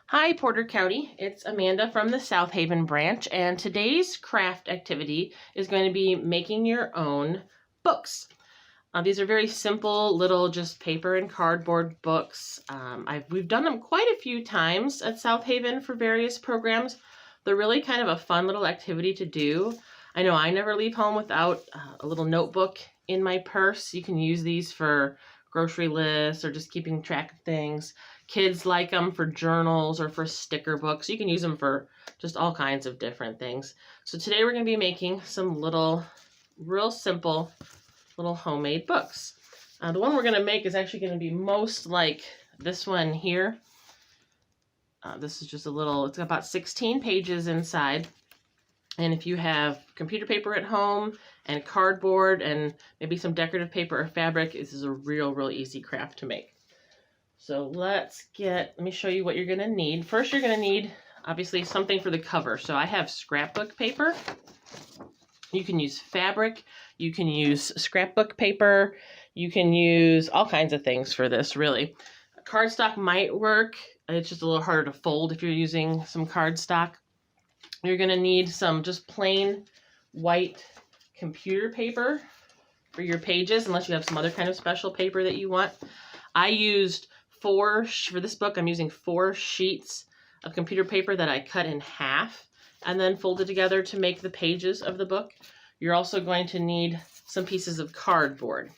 Hi, Porter County. It's Amanda from the South Haven branch, and today's craft activity is going to be making your own books. These are very simple little just paper and cardboard books. We've done them quite a few times at South Haven for various programs. They're really kind of a fun little activity to do. I know I never leave home without a little notebook in my purse. You can use these for grocery lists or just keeping track of things. Kids like them for journals or for sticker books. You can use them for just all kinds of different things. So today we're going to be making some real simple little homemade books. The one we're going to make is actually going to be most like this one here. This is just it's got about 16 pages inside. And if you have computer paper at home and cardboard and maybe some decorative paper or fabric, this is a real easy craft to make. So let me show you what you're going to need. First, you're going to need, obviously, something for the cover. So I have scrapbook paper. You can use fabric. You can use scrapbook paper. You can use all kinds of things for this, really. Cardstock might work. It's just a little harder to fold if you're using some cardstock. You're going to need some just plain white computer paper for your pages, unless you have some other kind of special paper that you want. I used for this book, I'm using 4 sheets of computer paper that I cut in half and then folded together to make the pages of the book. You're also going to need some pieces of cardboard.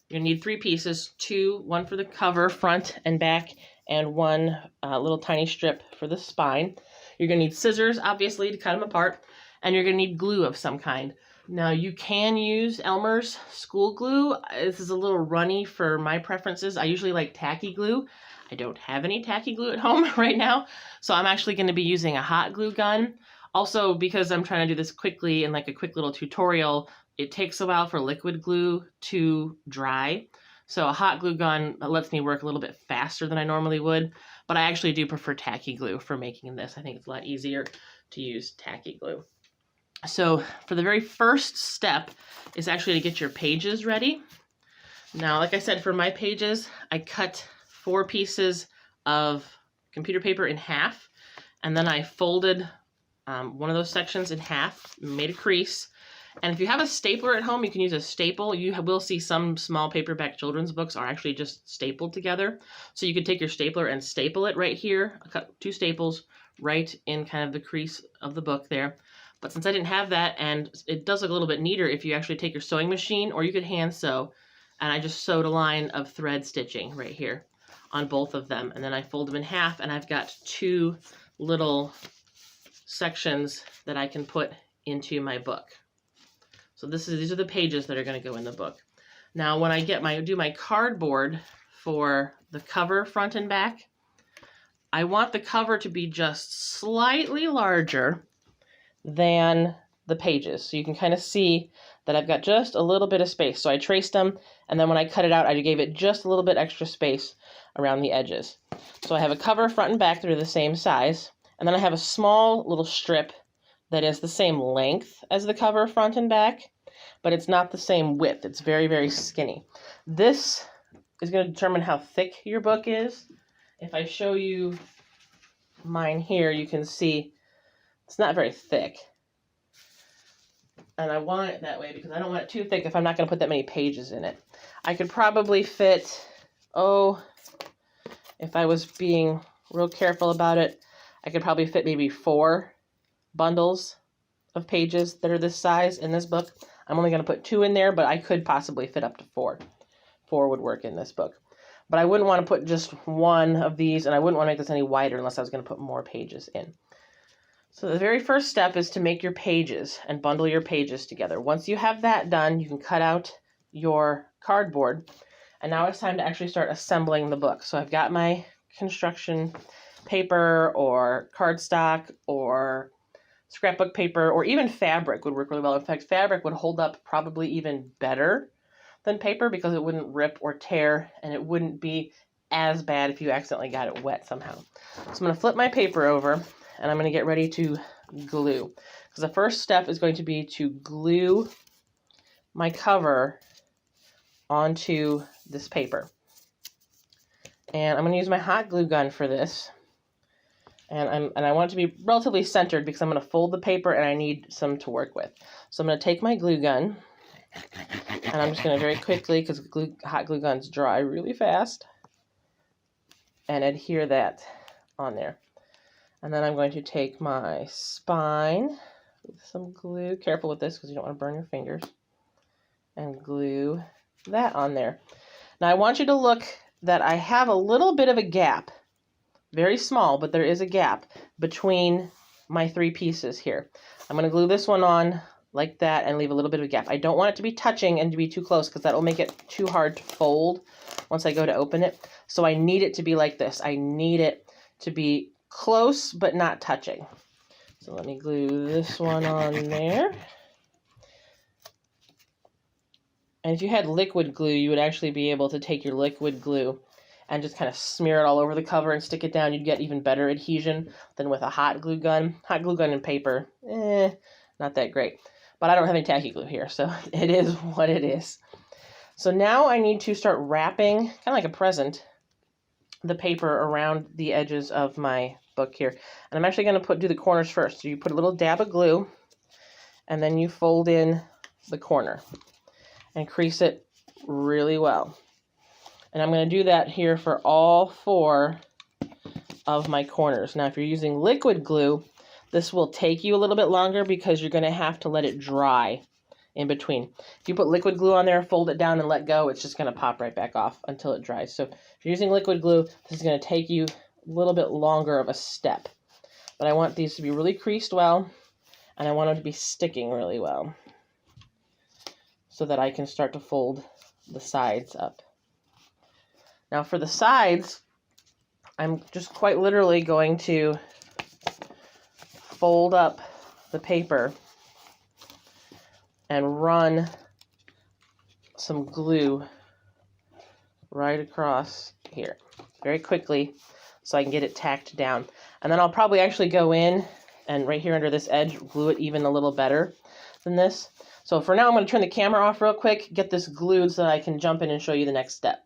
You're going to need 3 pieces, 1 for the cover, front and back, and 1 little tiny strip for the spine. You're going to need scissors, obviously, to cut them apart, and you're going to need glue of some kind. Now, you can use Elmer's school glue. This is a little runny for my preferences. I usually like tacky glue. I don't have any tacky glue at home right now, so I'm actually going to be using a hot glue gun. Also, because I'm trying to do this quickly in like a quick little tutorial, it takes a while for liquid glue to dry. So a hot glue gun lets me work a little bit faster than I normally would, but I actually do prefer tacky glue for making this. I think it's a lot easier to use tacky glue. So for the very first step is actually to get your pages ready. Now, like I said, for my pages, I cut 4 pieces of computer paper in half, and then I folded one of those sections in half, made a crease. And if you have a stapler at home, you can use a staple. You will see some small paperback children's books are actually just stapled together. So you could take your stapler and staple it right here, cut 2 staples right in kind of the crease of the book there. But since I didn't have that, and it does look a little bit neater if you actually take your sewing machine, or you could hand sew, and I just sewed a line of thread stitching right here on both of them. And then I fold them in half, and I've got 2 little sections that I can put into my book. So these are the pages that are going to go in the book. Now, when I do my cardboard for the cover, front and back, I want the cover to be just slightly larger than the pages. So you can kind of see that I've got just a little bit of space. So I traced them, and then when I cut it out, I gave it just a little bit extra space around the edges. So I have a cover, front and back that are the same size, and then I have a small little strip that is the same length as the cover, front and back, but it's not the same width. It's very skinny. This is going to determine how thick your book is. If I show you mine here, you can see it's not very thick. And I want it that way because I don't want it too thick if I'm not going to put that many pages in it. I could probably fit, if I was being real careful about it, I could probably fit maybe 4 bundles of pages that are this size in this book. I'm only going to put 2 in there, but I could possibly fit up to 4. 4 would work in this book. But I wouldn't want to put just 1 of these, and I wouldn't want to make this any wider unless I was going to put more pages in. So the very first step is to make your pages and bundle your pages together. Once you have that done, you can cut out your cardboard. And now it's time to actually start assembling the book. So I've got my construction paper or cardstock or scrapbook paper, or even fabric would work really well. In fact, fabric would hold up probably even better than paper because it wouldn't rip or tear, and it wouldn't be as bad if you accidentally got it wet somehow. So I'm going to flip my paper over, and I'm going to get ready to glue. Because the first step is going to be to glue my cover onto this paper. And I'm going to use my hot glue gun for this. And I want it to be relatively centered because I'm going to fold the paper and I need some to work with. So I'm going to take my glue gun, and I'm just going to very quickly, because hot glue guns dry really fast, and adhere that on there. And then I'm going to take my spine with some glue. Careful with this because you don't want to burn your fingers. And glue that on there. Now I want you to look that I have a little bit of a gap. Very small, but there is a gap between my 3 pieces here. I'm going to glue this one on like that and leave a little bit of a gap. I don't want it to be touching and to be too close because that will make it too hard to fold once I go to open it. So I need it to be like this. I need it to be close but not touching. So let me glue this one on there. And if you had liquid glue, you would actually be able to take your liquid glue and just kind of smear it all over the cover and stick it down. You'd get even better adhesion than with a hot glue gun. Hot glue gun and paper, not that great. But I don't have any tacky glue here, so it is what it is. So now I need to start wrapping, kind of like a present, the paper around the edges of my book here. And I'm actually going to do the corners first. So you put a little dab of glue, and then you fold in the corner and crease it really well. And I'm going to do that here for all 4 of my corners. Now, if you're using liquid glue, this will take you a little bit longer because you're going to have to let it dry in between. If you put liquid glue on there, fold it down and let go, it's just going to pop right back off until it dries. So if you're using liquid glue, this is going to take you a little bit longer of a step. But I want these to be really creased well, and I want them to be sticking really well so that I can start to fold the sides up. Now for the sides, I'm just quite literally going to fold up the paper and run some glue right across here very quickly so I can get it tacked down. And then I'll probably actually go in and right here under this edge, glue it even a little better than this. So for now, I'm going to turn the camera off real quick, get this glued so that I can jump in and show you the next step.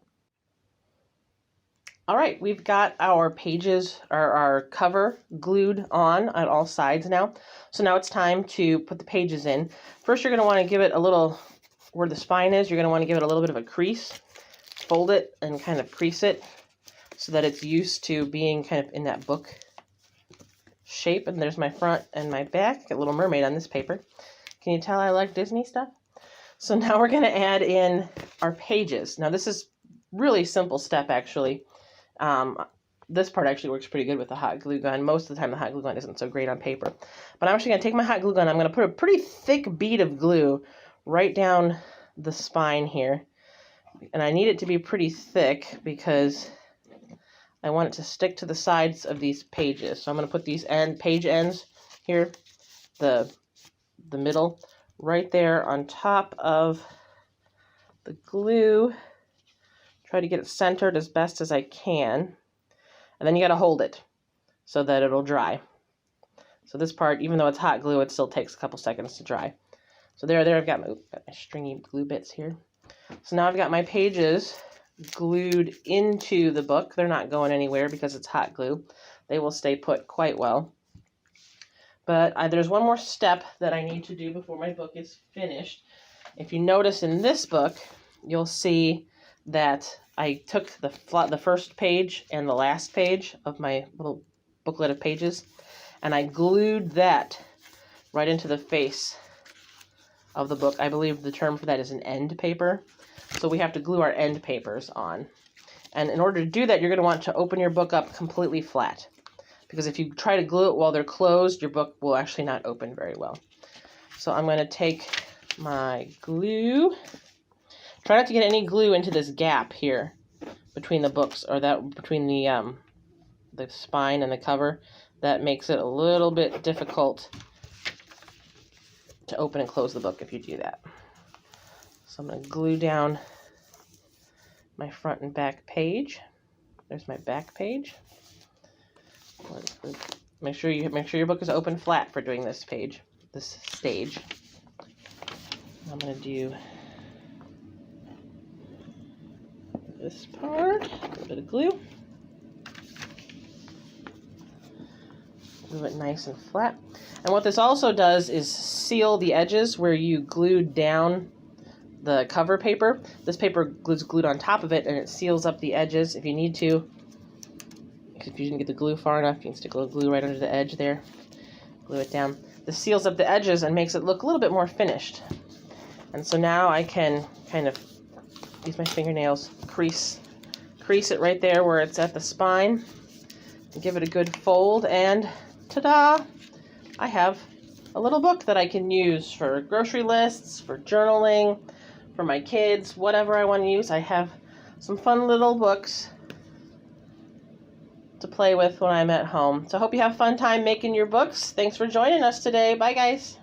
All right, we've got our pages, our cover glued on all sides now. So now it's time to put the pages in. First, you're going to want to give it a little, where the spine is, you're going to want to give it a little bit of a crease. Fold it and kind of crease it so that it's used to being kind of in that book shape. And there's my front and my back. Got a Little Mermaid on this paper. Can you tell I like Disney stuff? So now we're going to add in our pages. Now this is really simple step actually. This part actually works pretty good with the hot glue gun. Most of the time the hot glue gun isn't so great on paper. But I'm actually going to take my hot glue gun. I'm going to put a pretty thick bead of glue right down the spine here. And I need it to be pretty thick because I want it to stick to the sides of these pages. So I'm going to put these page ends here, the middle, right there on top of the glue. Try to get it centered as best as I can. And then you got to hold it so that it'll dry. So this part, even though it's hot glue, it still takes a couple seconds to dry. So there I've got my stringy glue bits here. So now I've got my pages glued into the book. They're not going anywhere because it's hot glue. They will stay put quite well. But there's one more step that I need to do before my book is finished. If you notice in this book, you'll see that I took the first page and the last page of my little booklet of pages, and I glued that right into the face of the book. I believe the term for that is an end paper. So we have to glue our end papers on. And in order to do that, you're going to want to open your book up completely flat. Because if you try to glue it while they're closed, your book will actually not open very well. So I'm going to take my glue. Try not to get any glue into this gap here between the books, or that between the spine and the cover. That makes it a little bit difficult to open and close the book if you do that. So I'm going to glue down my front and back page. There's my back page. Make sure your book is open flat for doing this stage. I'm going to do this part, a little bit of glue. move it nice and flat. And what this also does is seal the edges where you glued down the cover paper. This paper glue's glued on top of it, and it seals up the edges if you need to. If you didn't get the glue far enough, you can stick a little glue right under the edge there. Glue it down. This seals up the edges and makes it look a little bit more finished. And so now I can kind of use my fingernails, crease it right there where it's at the spine, and give it a good fold, and ta-da! I have a little book that I can use for grocery lists, for journaling, for my kids, whatever I want to use. I have some fun little books to play with when I'm at home. So I hope you have a fun time making your books. Thanks for joining us today. Bye, guys.